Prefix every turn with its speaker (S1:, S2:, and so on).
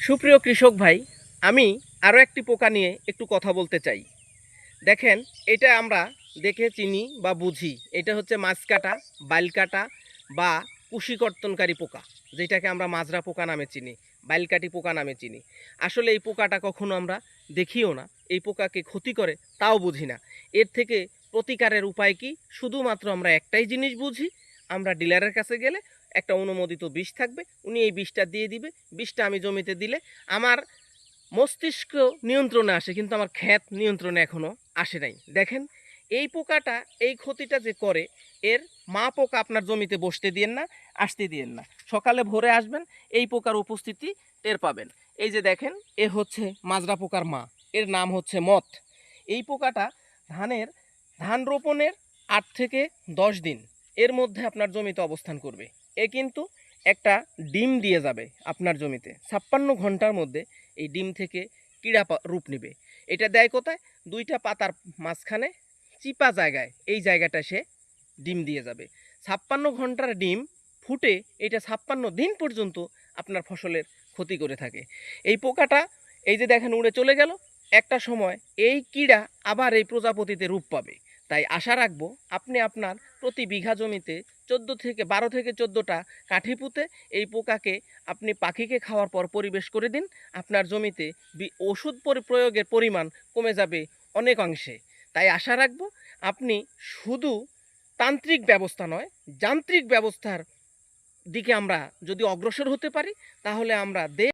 S1: সুপ্রিয় কৃষক ভাই, আমি আরও একটি পোকা নিয়ে একটু কথা বলতে চাই। দেখেন, এটা আমরা দেখে চিনি বা বুঝি, এটা হচ্ছে মাছকাটা, বাইলকাটা বা কুশিকর্তনকারী পোকা, যেটাকে আমরা মাজরা পোকা নামে চিনি, বাইলকাঠি পোকা নামে চিনি। আসলে এই পোকাটা কখনো আমরা দেখিও না, এই পোকাকে ক্ষতি করে তাও বুঝি না। এর থেকে প্রতিকারের উপায় কি? শুধুমাত্র আমরা একটাই জিনিস বুঝি, আমরা ডিলারের কাছে গেলে একটা অনুমোদিত বিষ থাকবে, উনি এই বিষটা দিয়ে দিবে। বিষটা আমি জমিতে দিলে আমার মস্তিষ্ক নিয়ন্ত্রণে আসে, কিন্তু আমার ক্ষেত নিয়ন্ত্রণে এখনও আসে নাই। দেখেন, এই পোকাটা এই ক্ষতিটা যে করে, এর মা পোকা আপনার জমিতে বসতে দিয়েন না, আসতে দিয়েন না। সকালে ভোরে আসবেন, এই পোকার উপস্থিতি টের পাবেন। এই যে দেখেন, এ হচ্ছে মাজরা পোকার মা, এর নাম হচ্ছে মথ। এই পোকাটা ধানের ধান রোপণের 8 থেকে 10 দিন এর মধ্যে আপনার জমিতে অবস্থান করবে। এ কিন্তু একটা ডিম দিয়ে যাবে আপনার জমিতে 56 ঘন্টার মধ্যে। এই ডিম থেকে কীড়া রূপ নেবে। এটা দেয় কোথায়? দুইটা পাতার মাঝখানে চিপা জায়গায়, এই জায়গাটা সে ডিম দিয়ে যাবে। 56 ঘন্টার ডিম ফুটে এটা 56 দিন পর্যন্ত আপনার ফসলের ক্ষতি করে থাকে। এই পোকাটা এই যে দেখেন উড়ে চলে গেল, একটা সময় এই কীড়া আবার এই প্রজাপতিতে রূপ পাবে। তাই আশা রাখবো আপনি আপনার প্রতি বিঘা জমিতে 12 থেকে 14টা কাঠি পুঁতে এই পোকাকে আপনি পাখিকে খাওয়ার পর পরিবেশ করে দিন। আপনার জমিতে ওষুধ প্রয়োগের পরিমাণ কমে যাবে অনেক অংশে। তাই আশা রাখবো আপনি শুধু তান্ত্রিক ব্যবস্থা নয়, যান্ত্রিক ব্যবস্থার দিকে আমরা যদি অগ্রসর হতে পারি, তাহলে আমরা